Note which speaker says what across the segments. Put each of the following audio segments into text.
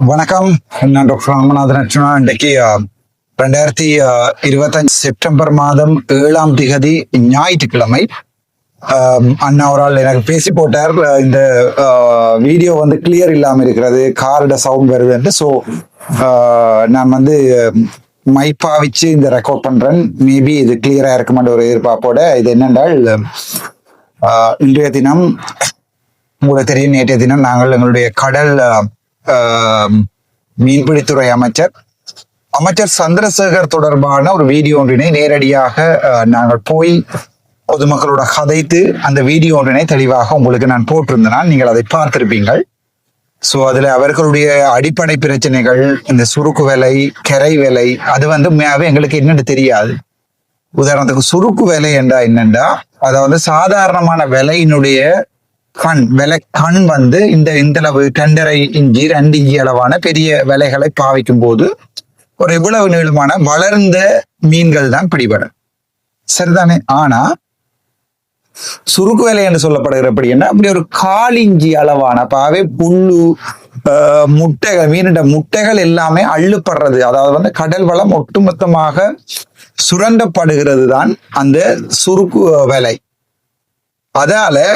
Speaker 1: வணக்கம். நான் டாக்டர் ராமநாதன் அர்ச்சுனா. இன்றைக்கு 2025 செப்டம்பர் மாதம் 7ஆம் திகதி ஞாயிற்றுக்கிழமை. அண்ணா ஒரு ஆள் எனக்கு பேசி போட்டார், இந்த வீடியோ வந்து கிளியர் இல்லாமல் இருக்கிறது, காரோட சவுண்ட் வருதுன்ட்டு. ஸோ நான் வந்து மைப்பாவிச்சு இந்த ரெக்கார்ட் பண்றேன். மேபி இது கிளியரா இருக்குமென்ற ஒரு எதிர்பார்ப்போட. இது என்னென்றால், இன்றைய தினம் உங்களுக்கு தெரியும், நேற்றைய தினம் நாங்கள் எங்களுடைய கடல் மீன்பிடித்துறை அமைச்சர் சந்திரசேகர் தொடர்பான ஒரு வீடியோ ஒன்றினை நேரடியாக நாங்கள் போய் பொதுமக்களோட கதைத்து அந்த வீடியோ ஒன்றினை தெளிவாக உங்களுக்கு நான் போட்டிருந்தேன். நீங்கள் அதை பார்த்திருப்பீங்கள். ஸோ அதுல அவர்களுடைய அடிப்படை பிரச்சனைகள், இந்த சுருக்கு வேலை, கரை வேலை, அது வந்து உண்மையாவே எங்களுக்கு என்னன்னு தெரியாது. உதாரணத்துக்கு சுருக்கு வேலை என்றா என்னண்டா, அதாவது சாதாரணமான விலையினுடைய கண் வந்து இந்த அளவு 2.5 இன்ச்சு 2 இன்ச்சு அளவான பெரிய விலைகளை பாவிக்கும் போது ஒரு இவ்வளவு நீளமான வளர்ந்த மீன்கள் தான் பிடிபடும், சரிதானே? ஆனா சுருக்கு வேலை என்று சொல்லப்படுகிறபடி என்ன, அப்படி ஒரு 1/4 இன்ச்சு அளவான பாவே புல்லு, முட்டைகள், மீனிட முட்டைகள் எல்லாமே அள்ளுப்படுறது, அதாவது வந்து கடல் வளம் ஒட்டுமொத்தமாக சுரண்டப்படுகிறது தான் அந்த சுருக்கு வேலை. அதால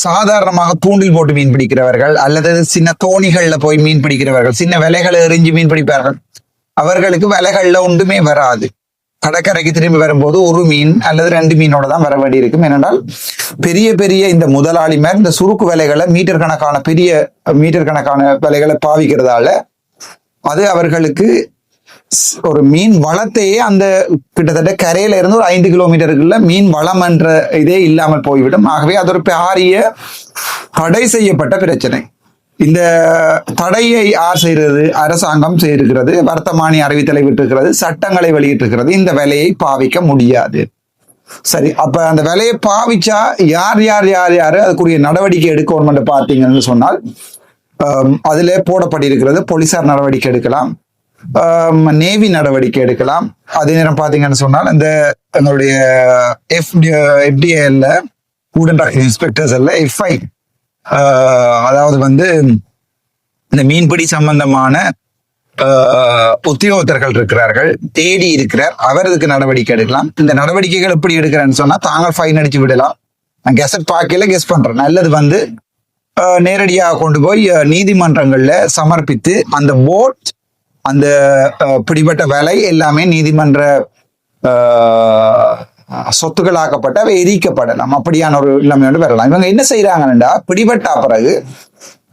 Speaker 1: சாதாரணமாக தூண்டில் போட்டு மீன் பிடிக்கிறவர்கள் அல்லது சின்ன தோணிகள்ல போய் மீன் பிடிக்கிறவர்கள், சின்ன விலைகளை எறிஞ்சு மீன் பிடிப்பார்கள், அவர்களுக்கு விலைகள்ல ஒன்றுமே வராது. கடற்கரைக்கு திரும்பி வரும்போது ஒரு மீன் அல்லது 2 மீனோட தான் வர வேண்டி இருக்கும். ஏனென்றால் பெரிய பெரிய இந்த முதலாளிமார் இந்த சுருக்கு விலைகளை மீட்டர் கணக்கான விலைகளை பாவிக்கிறதால அது அவர்களுக்கு ஒரு மீன் வளத்தையே, அந்த கிட்டத்தட்ட கரையில இருந்து ஒரு 5 கிலோமீட்டருக்குள்ள மீன் வளம் என்ற இதே இல்லாமல் போய்விடும். ஆகவே அது ஒரு பாரிய தடை செய்யப்பட்ட பிரச்சனை. இந்த தடையை யார் செய்கிறது? அரசாங்கம் செய்திருக்கிறது, வர்த்தமானி அறிவித்தலை விட்டிருக்கிறது, சட்டங்களை வெளியிட்டிருக்கிறது. இந்த விலையை பாவிக்க முடியாது. சரி, அப்ப அந்த விலையை பாவிச்சா யார் அதுக்குரிய நடவடிக்கை எடுக்கணும் என்று பார்த்தீங்கன்னு சொன்னால், அதிலே போடப்பட்டிருக்கிறது போலீசார் நடவடிக்கை எடுக்கலாம், நேவி நடவடிக்கை எடுக்கலாம். அதே நேரம் பாத்தீங்கன்னு சொன்னால், இந்த எங்களுடைய FDAல ஃபுட் அண்ட் ட்ரக் இன்ஸ்பெக்டர்ஸ் அல்ல, FI, அதாவது வந்து இந்த மீன்பிடி சம்பந்தமான உத்தியோகத்தர்கள் இருக்கிறார்கள், தேடி இருக்கிறார், அவர் இதுக்கு நடவடிக்கை எடுக்கலாம். இந்த நடவடிக்கைகள் எப்படி எடுக்கிறேன்னு சொன்னா, தாங்கள் ஃபைன் அடிச்சு விடலாம். நான் கெசட் பார்க்கல கெஸ் பண்றேன். நல்லது வந்து நேரடியாக கொண்டு போய் நீதிமன்றங்கள்ல சமர்ப்பித்து அந்த போட், அந்த பிடிபட்ட வேலை எல்லாமே நீதிமன்ற சொத்துக்களாக்கப்பட்ட அவை எரிக்கப்படலாம். அப்படியான ஒரு நிலைமையோடு வரலாம். இவங்க என்ன செய்யறாங்கன்னா, பிடிபட்ட பிறகு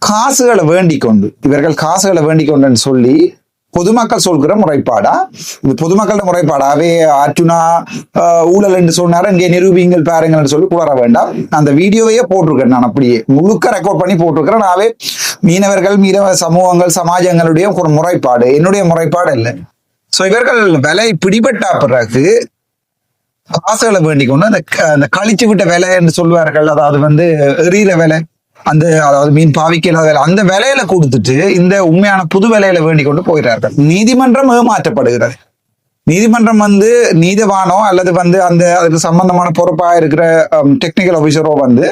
Speaker 1: காசுகளை வேண்டிக் கொண்டு, இவர்கள் காசுகளை வேண்டிக் கொண்டுன்னு சொல்லி பொதுமக்கள் சொல்கிற முறைப்பாடா, இது பொதுமக்களோட முறைப்பாடாவே அர்ச்சுனா ஊழல் என்று சொன்னாரு, இங்கே நிரூபிங்கள் பாருங்கள் சொல்லி கூற வேண்டாம். அந்த வீடியோவையே போட்டிருக்கேன், நான் அப்படியே முழுக்க ரெக்கார்ட் பண்ணி போட்டிருக்கிறேன். நாவே மீனவர்கள், மீனவ சமூகங்கள், சமாஜங்களுடைய ஒரு முறைப்பாடு, என்னுடைய முறைப்பாடு இல்லை. சோ இவர்கள் விலை பிடிபட்ட பிறகு காசுகளை வேண்டிக் கொண்டு அந்த கழிச்சு விட்ட விலை என்று சொல்வார்கள், அதாவது வந்து எறிகிற விலை, அதாவது மீன் பாவிக்கிற வேலை, அந்த விலையில கொடுத்துட்டு இந்த உண்மையான புது விலையில வேண்டிக் கொண்டு போகிறார்கள். நீதிமன்றம் ஏமாற்றப்படுகிறது. நீதிமன்றம் வந்து நீதிவானோ அல்லது வந்து அதுக்கு சம்பந்தமான பொறுப்பா இருக்கிற டெக்னிக்கல் ஆபீசரோ வந்து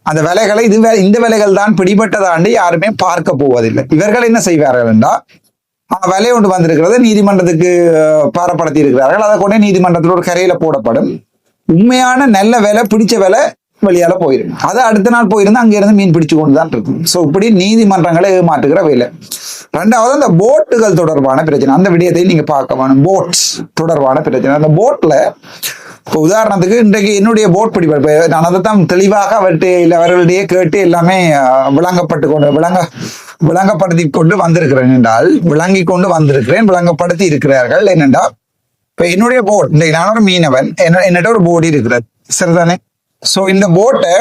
Speaker 1: அந்த விலைகளை இந்த விலைகள் தான் பிடிபட்டதாண்டு யாருமே பார்க்க போவதில்லை. இவர்கள் என்ன செய்வார்கள் என்றால், விலை ஒன்று வந்திருக்கிறது, நீதிமன்றத்துக்கு பாரப்படுத்தி இருக்கிறார்கள், அதை கொண்டே நீதிமன்றத்தில் ஒரு கரையில போடப்படும். உண்மையான நல்ல விலை, பிடிச்ச விலை வெளியால போயிடும். அது அடுத்த நாள் போயிருந்து அங்க இருந்து மீன் பிடிச்சு கொண்டுதான் இருக்கும். ஸோ இப்படி நீதிமன்றங்களை ஏமாற்றுகிற வேலை. 2வது, அந்த போட்டுகள் தொடர்பான பிரச்சனை. அந்த விடயத்தை நீங்க பார்க்க வேணும். போட்ஸ் தொடர்பான பிரச்சனை. அந்த போட்ல இப்போ உதாரணத்துக்கு இன்றைக்கு என்னுடைய போட் பிடிப்ப நான் அதைத்தான் தெளிவாக அவர்களுடைய கேட்டு எல்லாமே விளங்கப்படுத்தி கொண்டு வந்திருக்கிறேன் என்றால், விளங்கப்படுத்தி இருக்கிறார்கள். என்னென்றால், இப்ப என்னுடைய போட், இந்த நான் ஒரு மீனவன், என்னிட்ட ஒரு போட் இருக்கிறது, சரிதானே? சோ இந்த போட்டை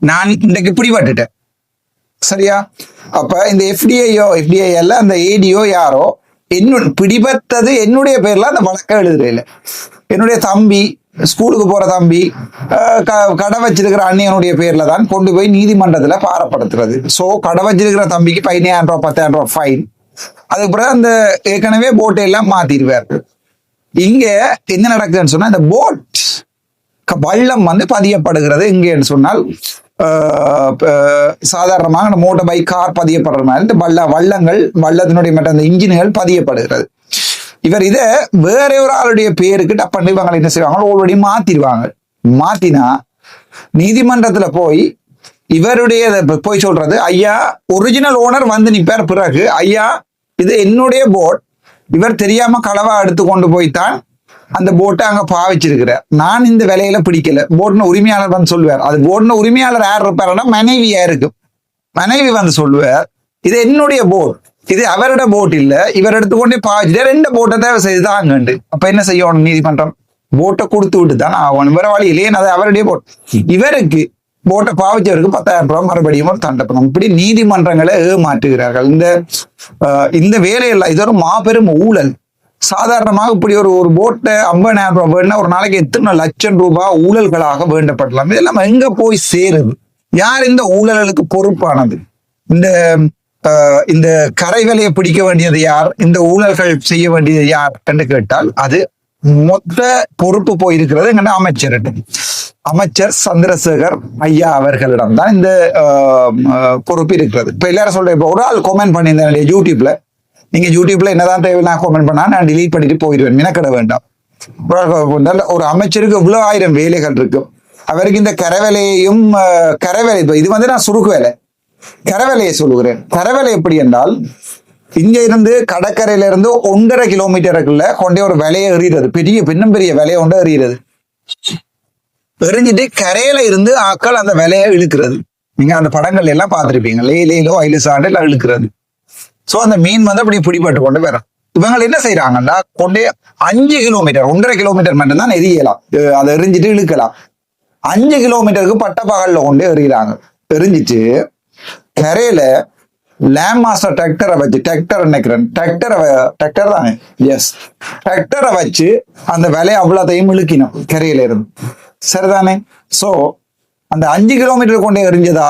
Speaker 1: நான் இன்றைக்கு பிடிபட்டுட்டேன், சரியா? அப்ப இந்த FDAல அந்த ADO யாரோ பிடிபட்டது என்னுடைய பேர்ல அந்த வழக்கம் எழுதுறேன். என்னுடைய தம்பி, ஸ்கூலுக்கு போற தம்பி, கடை வச்சிருக்கிற அண்ணியனுடைய பேர்ல தான் கொண்டு போய் நீதிமன்றத்துல பாரப்படுத்துறது. சோ கடை வச்சிருக்கிற தம்பிக்கு 15,000 ரூபாய் 10,000 ரூபாய் ஃபைன். அதுக்கு பிறகு அந்த ஏற்கனவே போட்டை எல்லாம் மாத்திடுவார்கள். இங்க என்ன நடக்குதுன்னு சொன்னா, இந்த போட் வள்ளம் வந்து பதியப்படுகிறது. எங்கேன்னு சொன்னால், சாதாரணமாக மோட்டார் பைக் கார் பதியப்படுற மாதிரி இந்த வள்ளத்தினுடைய மற்ற அந்த இன்ஜின்கள் பதியப்படுகிறது. இவர் இதை வேற ஒரு ஆளுடைய பேருக்கு டப்பண்டு இவங்க என்ன செய்வாங்க, ஆல்ரெடி மாத்திடுவாங்க. மாத்தினா நீதிமன்றத்துல போய் இவருடைய போய் சொல்றது, ஐயா ஒரிஜினல் ஓனர் வந்து நிப்பார், பிறகு ஐயா இது என்னுடைய போட், இவர் தெரியாம களவா எடுத்து கொண்டு போய்த்தான் அந்த போட்டை அங்க பாவிச்சிருக்கிறார், நான் இந்த விலையில பிடிக்கல. போட்ன உரிமையாளர் வந்து சொல்லுவார். அது போட்ன உரிமையாளர் யார் இருப்பாருன்னா மனைவியா இருக்கு. மனைவி வந்து சொல்லுவார், இது என்னுடைய போட், இது அவரோட போட் இல்ல, இவர் எடுத்துக்கொண்டே பாவிச்சுட்டு 2 போட்டை தேவை செய்துதாங்கண்டு. அப்ப என்ன செய்யணும் நீதிமன்றம், போட்டை கொடுத்து விட்டு தான் ஆகணும். வேற வழி இல்லையே, அது அவருடைய போட். இவருக்கு போட்டை பாவிச்சவருக்கு 10,000 ரூபாய் மறுபடியும் ஒரு தண்டப்படும். இப்படி நீதிமன்றங்களை ஏமாற்றுகிறார்கள். இந்த வேலையெல்லாம் இது ஒரு மாபெரும் ஊழல். சாதாரணமாக இப்படி ஒரு போட்டை 50,000 ரூபாய் வேணும்னா ஒரு நாளைக்கு எத்தனை லட்சம் ரூபாய் ஊழல்களாக வேண்டப்படலாம். இதெல்லாம் எங்க போய் சேருது? யார் இந்த ஊழல்களுக்கு பொறுப்பானது? இந்த கரை வேலையை பிடிக்க வேண்டியது யார்? இந்த ஊழல்கள் செய்ய வேண்டியது யார் என்று கேட்டால் அது மொத்த பொறுப்பு போயிருக்கிறது எங்கன்னா அமைச்சர் சந்திரசேகர் ஐயா அவர்களிடம் தான் இந்த பொறுப்பு இருக்கிறது. இப்ப எல்லாரும் சொல்றேன், இப்ப ஒரு ஆள் கமெண்ட் பண்ணியிருந்தேன் யூடியூப்ல, நீங்க யூடியூப்ல என்னதான் தேவை நான் கமெண்ட் பண்ணா நான் டிலீட் பண்ணிட்டு போயிடுவேன், மினக்கட வேண்டாம். ஒரு அமைச்சருக்கு இவ்வளவு 1000 வேலைகள் இருக்கும். அவருக்கு இந்த கரவேலையையும் கரவேலை, இது வந்து நான் சுருக்கு வேலை, கரவேலையை சொல்லுகிறேன். கரவேலை எப்படி என்றால், இங்க இருந்து கடற்கரையில இருந்து 1.5 கிலோமீட்டருக்குள்ள கொண்டே ஒரு விலையை எறிகிறது, பெரிய விலையை கொண்டு எறிகிறது. எறிஞ்சிட்டு கரையில இருந்து ஆக்கள் அந்த விலையை இழுக்கிறது. நீங்க அந்த படங்கள் எல்லாம் பார்த்திருப்பீங்க, லேலோ ஐலுசாண்டு எல்லாம் இழுக்கிறது. சோ அந்த மீன் வந்து அப்படி பிடிபட்டு கொண்டு வரும். இவங்க என்ன செய்யறாங்கன்னா கொண்டே 5 கிலோமீட்டர் 1.5 கிலோமீட்டர் மட்டும்தான் எரியலாம், அதை எரிஞ்சிட்டு இழுக்கலாம். 5 கிலோமீட்டருக்கு பட்ட பகல்ல கொண்டு எறிகிறாங்க. எரிஞ்சிட்டு கரையில லேம் மாஸ்டர் டிராக்டரை வச்சு, டிராக்டர் தானே, எஸ், டிராக்டரை வச்சு அந்த விலையை அவ்வளோத்தையும் இழுக்கணும் கரையில இருந்து, சரிதானே? சோ அந்த 5 கிலோமீட்டர் கொண்டே எரிஞ்சதா,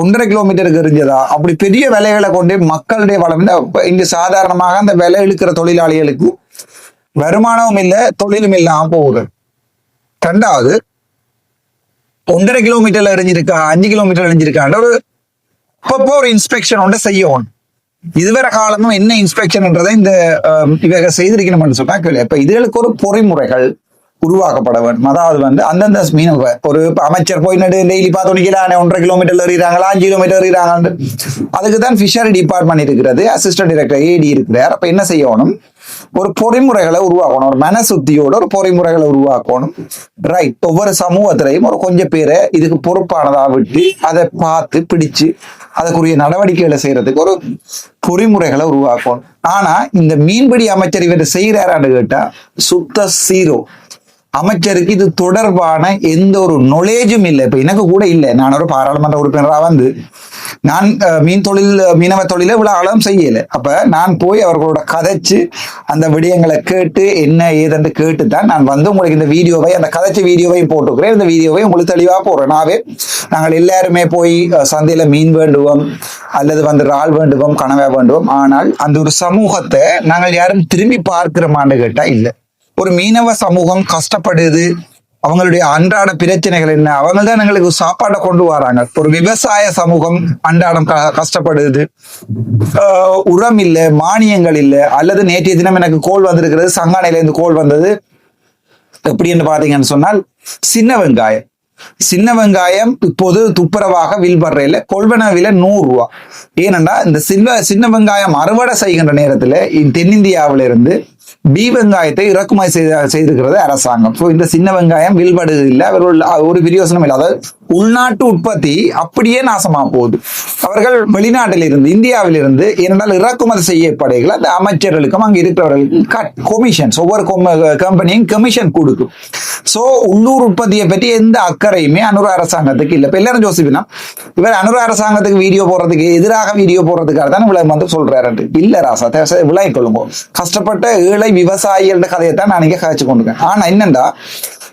Speaker 1: 1.5 கிலோமீட்டருக்கு எரிஞ்சதா, அப்படி பெரிய விலைகளை கொண்டே மக்களுடைய வளம். இங்க சாதாரணமாக அந்த விலை இழுக்கிற தொழிலாளிகளுக்கு வருமானமும் இல்லை, தொழிலும் இல்லாம போகுது. 2வது 1.5 கிலோமீட்டர்ல எரிஞ்சிருக்கா, 5 கிலோமீட்டர் எரிஞ்சிருக்கான்ற ஒரு இன்ஸ்பெக்ஷன் ஒன்று செய்யணும். இதுவரை காலமும் என்ன இன்ஸ்பெக்ஷன்ன்றதை இந்த இவங்க செய்திருக்கணும்னு சொன்னா கேள்வி. இப்ப இதுகளுக்கு ஒரு பொறிமுறைகள் உருவாக்கப்பட வேண்டும். அதாவது வந்து அந்தந்த மீனவ ஒரு அமைச்சர் போய் டெய்லி பார்த்தோன்னிக்கலானே 1.5 கிலோமீட்டர் எறிகிறாங்களா, 5 கிலோமீட்டர் எறிகிறாங்க, அதுக்கு தான் ஃபிஷரி டிபார்ட்மெண்ட் இருக்கிறது, அசிஸ்டன்ட் டைரக்டர் ஏடி இருக்கிறார். அப்ப என்ன செய்யணும், ஒரு பொறிமுறைகளை உருவாக்கணும், ஒரு மனசுத்தியோட ஒரு பொறிமுறைகளை உருவாக்கணும். ரைட், ஒவ்வொரு சமூகத்திலையும் ஒரு கொஞ்சம் பேரை இதுக்கு பொறுப்பானதா விட்டு அதை பார்த்து பிடிச்சு அதுக்குரிய நடவடிக்கைகளை செய்யறதுக்கு ஒரு பொறிமுறைகளை உருவாக்கணும். ஆனா இந்த மீன்பிடி அமைச்சர் இவர் செய்யறாரான்னு கேட்டா சுத்த சீரோ. அமைச்சருக்கு இது தொடர்பான எந்த ஒரு நாலேஜும் இல்லை. இப்ப எனக்கு கூட இல்லை, நான் ஒரு பாராளுமன்ற உறுப்பினராக வந்து நான் மீனவ தொழில இவ்வளவு ஆழம் செய்யலை. அப்ப நான் போய் அவர்களோட கதைச்சு அந்த விடயங்களை கேட்டு என்ன ஏதென்று கேட்டுத்தான் நான் வந்து உங்களுக்கு இந்த வீடியோவை, அந்த கதைச்ச வீடியோவையும் போட்டுக்கிறேன். இந்த வீடியோவை உங்களுக்கு தெளிவா போடுறேன். நாங்கள் எல்லாருமே போய் சந்தையில மீன் வேண்டுவோம் அல்லது வந்து இறால் வேண்டுவோம், கனவா வேண்டுவோம். ஆனால் அந்த ஒரு சமூகத்தை நாங்கள் யாரும் திரும்பி பார்க்கிறோமான்னு கேட்டா இல்லை. ஒரு மீனவ சமூகம் கஷ்டப்படுது, அவங்களுடைய அன்றாட பிரச்சனைகள் என்ன, அவங்க தான் எங்களுக்கு சாப்பாடை கொண்டு வராங்க. ஒரு விவசாய சமூகம் அன்றாடம் கஷ்டப்படுது, உரம் இல்லை, மானியங்கள் இல்லை. அல்லது நேற்றைய தினம் எனக்கு கோல் வந்திருக்கிறது, சங்கானையில இருந்து கோல் வந்தது. எப்படி என்று பாத்தீங்கன்னு சொன்னால் சின்ன வெங்காயம் இப்போது துப்புரவாக வில்பறையில கொள்வன விலை 100 ரூபாய். ஏனென்றா இந்த சின்ன வெங்காயம் அறுவடை செய்கின்ற நேரத்துல தென்னிந்தியாவில இருந்து பி வெங்காயத்தை இறக்குமதி செய்திருக்கிறது அரசாங்கம். ஸோ இந்த சின்ன வெங்காயம் வில்படுது இல்லை, அவர்கள் ஒரு பிரயோசனம் இல்லை. அதாவது உள்நாட்டு உற்பத்தி அப்படியே நாசமா போகுது. அவர்கள் வெளிநாட்டில் இருந்து, இந்தியாவில் இருந்து ஏனென்றால் இறக்குமதி செய்யப்படுகிற அந்த அமைச்சர்களுக்கும் அங்கே இருக்கிறவர்களுக்கு கமிஷன்ஸ், ஒவ்வொரு கம்பெனியும் கமிஷன் கொடுக்கும். சோ உள்ளூர் உற்பத்தியை பற்றி எந்த அக்கறையுமே அனுர அரசாங்கத்துக்கு இல்லை. இப்ப எல்லாரும் யோசிப்பினா இவர் அனுர அரசாங்கத்துக்கு வீடியோ போடுறதுக்கு எதிராக வீடியோ போடுறதுக்காக தான் இவ்வளவு வந்து சொல்றாரு. இல்ல ராசா, விளங்கி கொள்ளுங்க. கஷ்டப்பட்ட ஏழை விவசாயிகளோட கதையைத்தான் நான் இங்க காய்ச்சி கொண்டிருக்கேன். ஆனா என்னண்டா,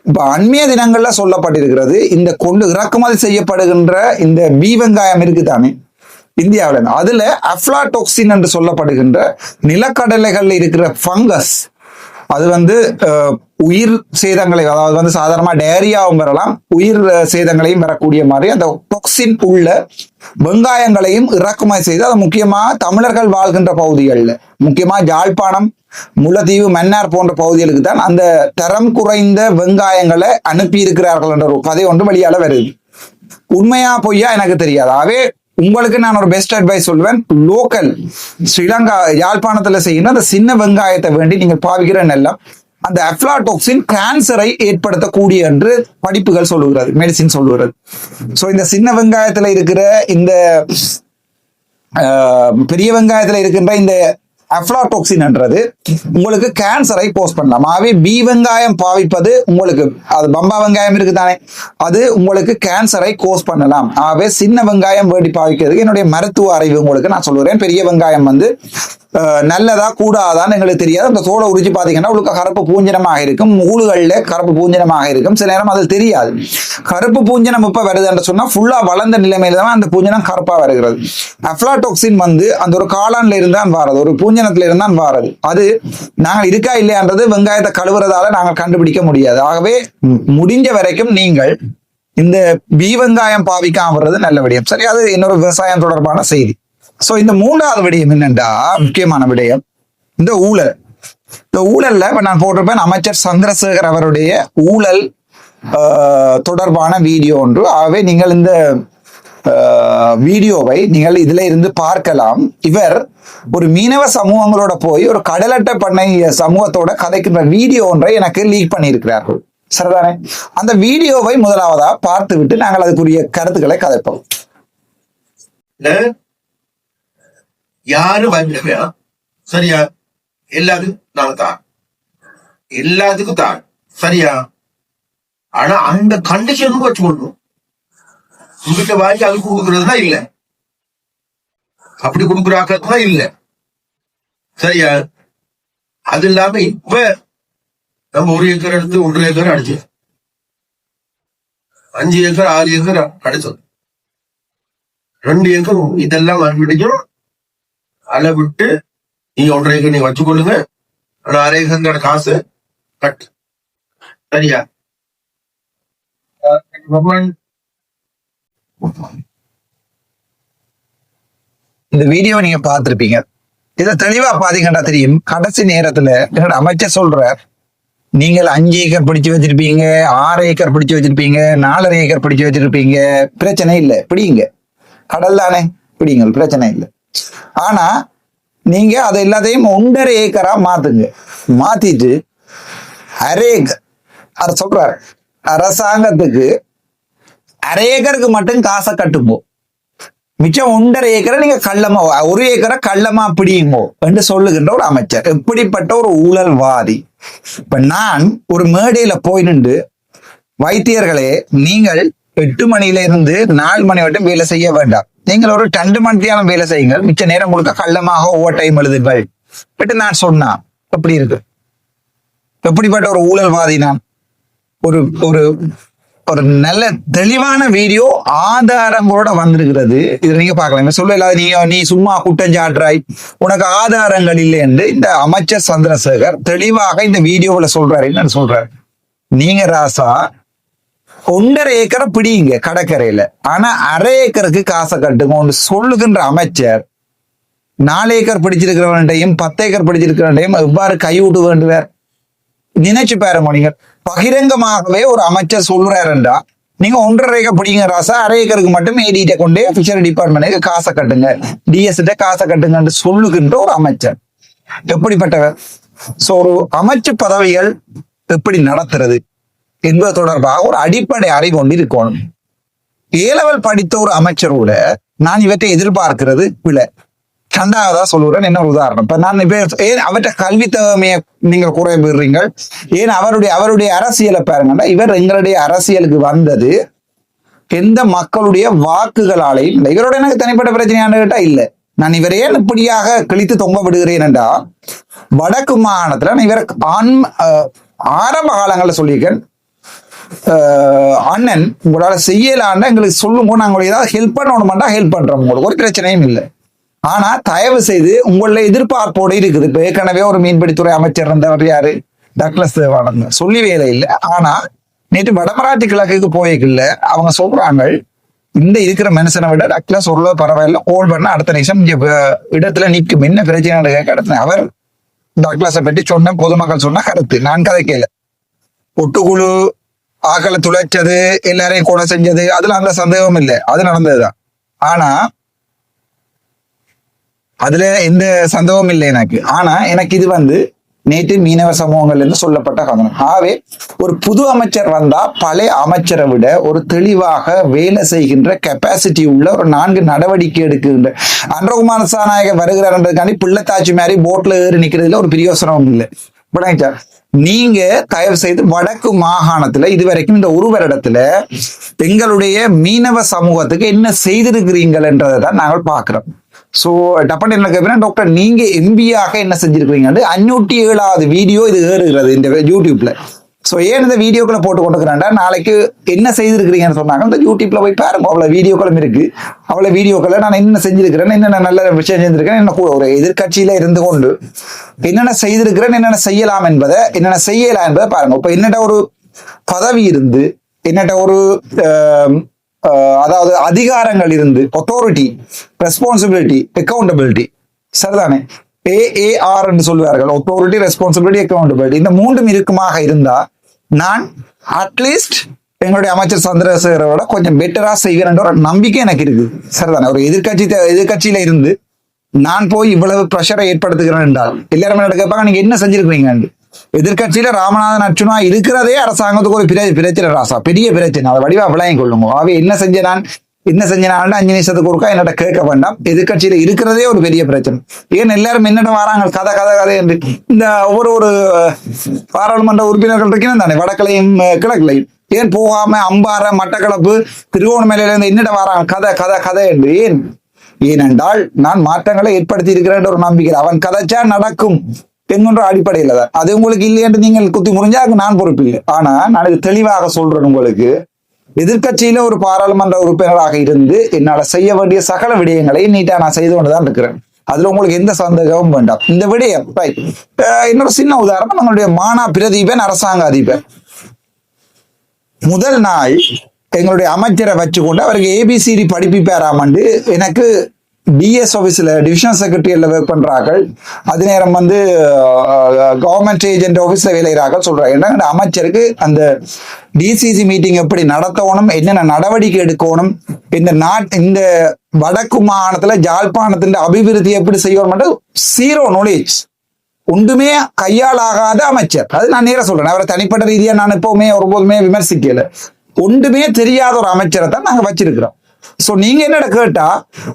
Speaker 1: இப்ப அண்மைய தினங்கள்ல சொல்லப்பட்டிருக்கிறது, இந்த கொண்டு இறக்குமதி செய்யப்படுகின்ற இந்த பி வெங்காயம் இருக்குதானே இந்தியாவில, அதுல அப்லாடோக்சின் என்று சொல்லப்படுகின்ற நிலக்கடலைகள்ல இருக்கிற பங்கஸ், அது உயிர் சேதங்களை, அதாவது சாதாரணமா டயரியாவும் வரலாம், உயிர் சேதங்களையும் வரக்கூடிய மாதிரி அந்த டொக்சின் உள்ள வெங்காயங்களையும் இறக்குமதி செய்து, அது முக்கியமா தமிழர்கள் வாழ்கின்ற பகுதிகளில், முக்கியமா யாழ்ப்பாணம், முல்லைத்தீவு, மன்னார் போன்ற பகுதிகளுக்கு தான் அந்த தரம் குறைந்த வெங்காயங்களை அனுப்பி இருக்கிறார்கள் என்ற ஒரு கதை ஒன்று வெளியால வருது. உண்மையா பொய்யா எனக்கு தெரியாது. ஆகவே உங்களுக்கு நான் ஒரு பெஸ்ட் அட்வைஸ் சொல்வேன். லோக்கல் ஸ்ரீலங்கா யாழ்ப்பாணத்துல செய்யணும் அந்த சின்ன வெங்காயத்தை வேண்டி நீங்கள் பாவிக்கிற எல்லாம் அந்த அஃப்லாடாக்சின் கேன்சரை ஏற்படுத்தக்கூடிய என்று படிப்புகள் சொல்லுகிறது, மெடிசின் சொல்லுகிறது. சோ இந்த சின்ன வெங்காயத்துல இருக்கிற இந்த பெரிய வெங்காயத்துல இருக்கின்ற இந்த அஃப்லாடாக்சின் என்றது உங்களுக்கு கேன்சரை போஸ்ட் பண்ணலாம். ஆகவே பி வெங்காயம் பாவிப்பது உங்களுக்கு, அது பம்பா வெங்காயம் இருக்குதானே, அது உங்களுக்கு கேன்சரை கோஸ் பண்ணலாம். ஆகவே சின்ன வெங்காயம் வேண்டி பாவிக்கிறதுக்கு என்னுடைய மருத்துவ அறிவு உங்களுக்கு நான் சொல்லுறேன். பெரிய வெங்காயம் நல்லதா கூடாதான்னு எங்களுக்கு தெரியாது. அந்த தோலை உரிச்சு பாத்தீங்கன்னா உங்களுக்கு கருப்பு பூஞ்சனமாக இருக்கும், மூடுகள்ல கருப்பு பூஞ்சனமாக இருக்கும். சில நேரம் அது தெரியாது. கருப்பு பூஞ்சனம் இப்ப வருது என்று சொன்னா ஃபுல்லா வளர்ந்த நிலைமையில தான் அந்த பூஞ்சனம் கருப்பா வருகிறது. அஃப்லாடாக்சின் அந்த ஒரு காளான்ல இருந்தான் வாரது, ஒரு பூஞ்சனத்துல இருந்தான் வாரது. அது நாங்கள் இருக்கா இல்லையான்றது வெங்காயத்தை கழுவுறதால நாங்கள் கண்டுபிடிக்க முடியாது. ஆகவே முடிஞ்ச வரைக்கும் நீங்கள் இந்த பி வெங்காயம் பாவிக்காம வர்றது நல்ல விடயம். சரி, அது இன்னொரு விவசாயம் தொடர்பான செய்தி. சோ இந்த மூன்றாவது விடயம் என்னண்டா, முக்கியமான விடயம் இந்த ஊழல். இந்த ஊழல்ல இப்ப நான் போட்டிருப்பேன் அமைச்சர் சந்திரசேகர் அவருடைய ஊழல் தொடர்பான வீடியோ ஒன்று. ஆகவே நீங்கள் இந்த வீடியோவை நீங்கள் இதுல இருந்து பார்க்கலாம். இவர் ஒரு மீனவ சமூகங்களோட போய் ஒரு கடலட்டை பண்ணை சமூகத்தோட கதைக்கின்ற வீடியோ ஒன்றை எனக்கு லீக் பண்ணியிருக்கிறார்கள். சரிதானே? அந்த வீடியோவை முதலாவதா பார்த்து விட்டு நாங்கள் அதுக்குரிய கருத்துக்களை கதைப்போம்.
Speaker 2: யாரும் பயன்படுத்த சரியா? எல்லாத்துக்கும் நாங்க தான், எல்லாத்துக்கும் தான் சரியா? ஆனா அந்த கண்டிஷனுக்கு வச்சு கொள்ளணும். உங்ககிட்ட வாங்கி அது கொடுக்கறதுதான் இல்ல, அப்படி கொடுக்குறாக்கதான் இல்ல சரியா? அது இல்லாம இப்ப நம்ம 1 ஏக்கர் எடுத்து 1.5 ஏக்கர் அடிச்சு 5 ஏக்கர் 6 ஏக்கர் அடிச்சது 2 ஏக்கர் இதெல்லாம் மறுபடியும் அளவிட்டு நீங்க 1.5 ஏக்கர் நீங்க வச்சுக்கொள்ளுங்க. ஆனா 1/2 ஏக்கர் காசு கட்டு சரியா?
Speaker 1: இந்த வீடியோ நீங்க பார்த்திருப்பீங்க. இதை தெளிவா பாத்தீங்கன்னா தெரியும். கடைசி நேரத்துல என்னோட அமைச்சர் சொல்றார், நீங்கள் 5 ஏக்கர் பிடிச்சு வச்சிருப்பீங்க, 6 ஏக்கர் பிடிச்சு வச்சிருப்பீங்க, 4.5 ஏக்கர் பிடிச்சு வச்சிருப்பீங்க, பிரச்சனை இல்லை, பிடிங்க, கடல் தானே, பிடிங்க, பிரச்சனை இல்லை. ஆனா நீங்க அதை எல்லாத்தையும் 1.5 ஏக்கரா மாத்துங்க. மாத்திட்டு 1/2 ஏக்கர் அதை சொல்றாரு, அரசாங்கத்துக்கு 1/2 ஏக்கருக்கு மட்டும் காசை கட்டுங்கோ, மிச்சம் 1.5 ஏக்கரை நீங்க கள்ளமா 1 ஏக்கரை கள்ளமா பிடியுங்கோ என்று சொல்லுகின்ற ஒரு அமைச்சர். எப்படிப்பட்ட ஒரு ஊழல்வாதி! இப்ப நான் ஒரு மேடையில போய் நின்று, வைத்தியர்களே நீங்கள் 8 மணில இருந்து 4 மணி வரைக்கும் வேலை செய்ய வேண்டாம், நீங்கள் ஒரு 2 மணி நேரம் வேலை செய்யுங்கள், மிச்ச நேரம் முழுக்க கள்ளமாக ஓவர் டைம் எழுதுங்கள் பட்டு நான் சொன்னா எப்படி இருக்கு? எப்படிப்பட்ட ஒரு ஊழல்வாதி நான்! ஒரு ஒரு ஒரு நல்ல தெளிவான வீடியோ ஆதாரங்களோட வந்திருக்கிறது. இதுல நீங்க பார்க்கலாம். சொல்ல இல்லாத நீ சும்மா குற்றஞ்சாட்டுறாய், உனக்கு ஆதாரங்கள் இல்லை என்று இந்த அமைச்சர் சந்திரசேகர் தெளிவாக இந்த வீடியோவில் சொல்றாரு. என்ன சொல்றாரு? நீங்க ராசா 1.5 ஏக்கரை பிடிங்க கடற்கரையில, ஆனா 1/2 ஏக்கருக்கு காசை கட்டுங்க சொல்லுகின்ற அமைச்சர் 4 ஏக்கர் பிடிச்சிருக்கிறவன்டையும் 10 ஏக்கர் பிடிச்சிருக்கிறவன்டையும் எவ்வாறு கைவிட்டு வேண்டுவார்? நினைச்சு பாருங்க. நீங்க பகிரங்கமாகவே ஒரு அமைச்சர் சொல்றாருண்டா, நீங்க 1.5 ஏக்கர் பிடிங்க ராசா, 1/2 ஏக்கருக்கு மட்டும் ஏடிட்ட கொண்டே ஃபிஷரி டிபார்ட்மெண்ட்டுக்கு காசை கட்டுங்க, டிஎஸ்ட காசை கட்டுங்கன்னு சொல்லுகின்ற ஒரு அமைச்சர் எப்படிப்பட்டவர்? சோ ஒரு அமைச்சு பதவிகள் எப்படி நடத்துறது என்பது தொடர்பாக ஒரு அடிப்படை அறிவு ஒன்று இருக்கணும். ஏலவல் படித்த ஒரு அமைச்சரோட நான் இவற்றை எதிர்பார்க்கிறது பிழை. 2வதா சொல்லுறேன். என்ன உதாரணம்? இப்ப நான் ஏன் அவற்றை கல்வி தகமையை நீங்கள் குறை பெறுறீங்கள், ஏன் அவருடைய அரசியலை பாருங்கன்னா, இவர் எங்களுடைய அரசியலுக்கு வந்தது எந்த மக்களுடைய வாக்குகளாலையும் இல்லை. இவரோட எனக்கு தனிப்பட்ட பிரச்சனையான கேட்டா இல்லை. நான் இவரை ஏன் இப்படியாக கிழித்து தொங்க விடுகிறேன் என்றா, வடக்கு மாகாணத்துல இவர் ஆரம்ப காலங்களில் சொல்லியிருக்கேன், அண்ணன் உங்களால செய்யலான்னு எங்களுக்கு சொல்லுங்க, நாங்கள் ஏதாவது ஹெல்ப் பண்ணணும்னா ஹெல்ப் பண்றோம், உங்களுக்கு ஒரு பிரச்சனையும் இல்லை. ஆனா தயவு செய்து உங்கள எதிர்பார்ப்போடு இருக்குது. இப்ப ஏற்கனவே ஒரு மீன்பிடித்துறை அமைச்சர் இருந்தவர் யாரு, டக்ளஸ் தேவானந்தன் சொல்லி வேலை இல்லை. ஆனா நேற்று வடமராட்சி கிழக்குக்கு போய்க்குள்ள அவங்க சொல்றாங்க, இந்த இருக்கிற மனுஷனை விட டக்ளஸ் ஒரு பரவாயில்ல, கோல் பண்ண அடுத்த நிமிஷம் இடத்துல நிற்கும், என்ன பிரச்சனை கேட்க அவர் டக்ளஸை பற்றி சொன்ன பொதுமக்கள் சொன்ன கருத்து, நான் கதை கேள. ஒட்டுக்குழு ஆக்களை துளைச்சது, எல்லாரையும் கொலை செஞ்சது, அதுல அந்த சந்தேகம் இல்லை, அது நடந்ததுதான். ஆனா அதுல எந்த சந்தேகமும் இல்லை எனக்கு. ஆனா எனக்கு இது நேற்று மீனவ சமூகங்கள் என்று சொல்லப்பட்ட கதனம். ஆகவே ஒரு புது அமைச்சர் வந்தா பழைய அமைச்சரை விட ஒரு தெளிவாக வேலை செய்கின்ற கெப்பாசிட்டி உள்ள ஒரு 4 நடவடிக்கை எடுக்கின்ற அன்றகுமார சாநாயக வருகிறார்ன்றதுக்காண்டி பிள்ளைத்தாச்சி மாதிரி போட்ல ஏறி நிக்கிறதுல ஒரு பிரயோசனமும் இல்லை. நீங்க தயவு செய்து வடக்கு மாகாணத்துல இதுவரைக்கும் இந்த ஒரு வருடத்துல எங்களுடைய மீனவ சமூகத்துக்கு என்ன செய்திருக்கிறீங்கள் என்றதை தான் நாங்கள் பார்க்கிறோம். சோ டப்பன் என்ன கேட்பேன், டாக்டர் நீங்க எம்பியாக என்ன செஞ்சிருக்கிறீங்க, 507வது வீடியோ இது ஏறுகிறது இந்த யூடியூப்ல. சோ ஏன் இந்த வீடியோக்களை போட்டு கொண்டுக்கிறாண்டா, நாளைக்கு என்ன செய்திருக்கிறீங்கன்னு சொன்னாங்க, இந்த யூடியூப்ல போய் பாருங்க, அவ்வளவு வீடியோக்களும் இருக்கு. அவ்வளவு வீடியோக்களை நான் என்ன செஞ்சிருக்கிறேன், என்னென்ன நல்ல விஷயம் செஞ்சிருக்கிறேன், என்ன ஒரு எதிர்கட்சியில இருந்து கொண்டு என்னென்ன செய்திருக்கிறேன், என்னென்ன செய்யலாம் என்பதை, என்னென்ன செய்யலாம் என்பதை பாருங்க. இப்ப என்னட்ட ஒரு பதவி இருந்து, என்னட்ட ஒரு அதாவது அதிகாரங்கள் இருந்து, அத்தாரிட்டி, ரெஸ்பான்சிபிலிட்டி, அக்கௌண்டபிலிட்டி, சரிதானே, AAR என்று சொல்வார்கள், அத்தாரிட்டி, ரெஸ்பான்சிபிலிட்டி, அக்கௌண்டபிலிட்டி, இந்த 3 இருக்குமாக இருந்தா நான் அட்லீஸ்ட் எங்களுடைய அமைச்சர் சந்திரசேகரோட கொஞ்சம் பெட்டரா செய்வேன் ஒரு நம்பிக்கை எனக்கு இருக்கு. சரிதானே, ஒரு எதிர்கட்சியில இருந்து நான் போய் இவ்வளவு ப்ரெஷரை ஏற்படுத்துகிறேன் என்றால் எல்லாருமே கேட்பாங்க, நீங்க என்ன செஞ்சிருக்கீங்க. எதிர்கட்சியில ராமநாதன் அர்ச்சுனா இருக்கிறதே அரசாங்கத்துக்கு ஒரு பிரச்சனை ராசா, பெரிய பிரச்சனை, அதை வடிவா விளையம் கொள்ளுங்க. அவை என்ன செஞ்சேன் 5 நிமிஷத்துக்கு ஒருக்கா என்னோட கேட்க வேண்டாம். எதிர்கட்சியில இருக்கிறதே ஒரு பெரிய பிரச்சனை. ஏன் எல்லாரும் என்னட்ட வராங்க கதை என்று. இந்த ஒவ்வொரு பாராளுமன்ற உறுப்பினர்கள் இருக்கணும் தானே, வடக்கலையும் கிழக்குலையும், ஏன் போகாம அம்பாறை, மட்டக்களப்பு, திருவோணமலையில இருந்து என்னட்ட வராங்க கதை என்று. ஏனென்றால் நான் மாற்றங்களை ஏற்படுத்தி இருக்கிறேன் ஒரு நம்பிக்கை. அவன் கதைச்சா நடக்கும் என்கின்ற அடிப்படையில தான். அது உங்களுக்கு இல்லை என்று நீங்கள் குத்தி முறிஞ்சா நான் பொறுப்பு இல்லை. ஆனா நான் இது தெளிவாக சொல்றேன் உங்களுக்கு, எதிர்கட்சியில ஒரு பாராளுமன்ற உறுப்பினராக இருந்து என்னால செய்ய வேண்டிய சகல விடயங்களை நீட்டா நான் செய்து கொண்டுதான் இருக்கிறேன். அதுல உங்களுக்கு எந்த சந்தேகமும் வேண்டாம். இந்த விடயம் இன்னொரு சின்ன உதாரணம், நம்மளுடைய மானா பிரதீபன் அரசாங்க அதிபர் முதல் நாள் எங்களுடைய அமைச்சரை வச்சுக்கொண்டு அவருக்கு ABCD படிப்பிப்பாராமண்டு எனக்கு டிஎஸ் ஆஃபீஸில் டிவிஷனல் செக்ரட்டரியல்ல ஒர்க் பண்றார்கள், அது நேரம் கவர்மெண்ட் ஏஜென்ட் ஆஃபீஸில் வேலைகிறார்கள் சொல்றாங்க. ஏன்னா அமைச்சருக்கு அந்த டிசிசி மீட்டிங் எப்படி நடத்தணும், என்னென்ன நடவடிக்கை எடுக்கணும், இந்த வடக்கு மாகாணத்துல ஜாழ்ப்பாணத்தின் அபிவிருத்தி எப்படி செய்யணும், 0 knowledge, ஒன்றுமே கையாளாகாத அமைச்சர். அது நான் நேர சொல்றேன், அவரை தனிப்பட்ட ரீதியா நான் எப்பவுமே ஒருபோதுமே விமர்சிக்கல. ஒன்றுமே தெரியாத ஒரு அமைச்சரை தான் நாங்க வச்சிருக்கிறோம். சோ நீங்க என்னோட கேட்டா,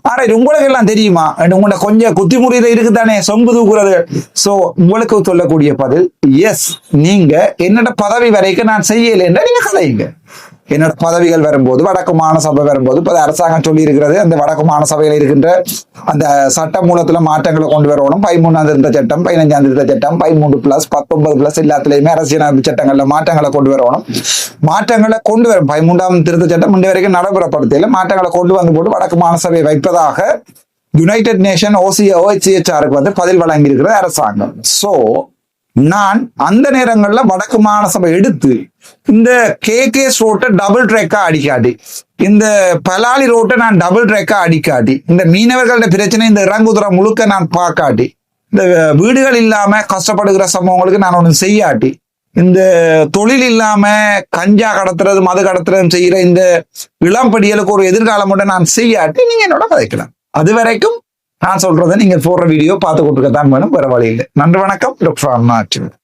Speaker 1: ஆனா இது உங்களுக்கு எல்லாம் தெரியுமா, உங்களோட கொஞ்சம் குத்திமுறையில இருக்குதானே சொம்பு தூக்குறது. சோ உங்களுக்கு சொல்லக்கூடிய பதில் எஸ், நீங்க என்னோட பதவி வரைக்கும் நான் செய்யலைன்னா நீங்க கதையுங்க. என்னோட பதவிகள் வரும்போது, வடக்கு மாகாண சபை வரும்போது, இப்ப அரசாங்கம் சொல்லி இருக்கிறது, அந்த வடக்கு மாகாண சபையில இருக்கின்ற அந்த சட்ட மூலத்துல மாற்றங்களை கொண்டு வரணும். 13ஆம் திருத்த சட்டம், 15ஆம் திருத்த சட்டம், 13+, 19+ எல்லாத்துலயுமே அரசியலமைப்பு சட்டங்கள்ல மாற்றங்களை கொண்டு வரணும். மாற்றங்களை கொண்டு வரும் 13ஆம் திருத்த சட்டம் இன்று வரைக்கும் நடைமுறைப்படுத்தல, மாற்றங்களை கொண்டு வந்து போட்டு வடக்கு மாகாண சபையை வைப்பதாக யுனைடெட் நேஷன் OHCHR பதில் வழங்கி இருக்கிறது அரசாங்கம். சோ நான் அந்த நேரங்கள்ல வடக்கு மாகாண சபை எடுத்து இந்த KK ரோட்டை டபுள் ட்ரெக்கா அடிக்காட்டி, இந்த பலாலி ரோட்டை நான் டபுள் ட்ரெக்கா அடிக்காட்டி, இந்த மீனவர்களோட பிரச்சனை இந்த இறங்குதுற முழுக்க நான் பார்க்காட்டி, இந்த வீடுகள் இல்லாம கஷ்டப்படுகிற சம்பவங்களுக்கு நான் ஒண்ணு செய்யாட்டி, இந்த தொழில் இல்லாம கஞ்சா கடத்துறது, மது கடத்துறது செய்யற இந்த இளம்படியலுக்கு ஒரு எதிர்காலம் மட்டும் நான் செய்யாட்டி நீங்க என்னோட கதைக்கலாம். அது வரைக்கும் நான் சொல்றதை நீங்க போடுற வீடியோ பார்த்து கொடுத்துக்கத்தான் வேணும், வேற வழி இல்லை. நன்றி, வணக்கம். டாக்டர் அருணாச்சலம்.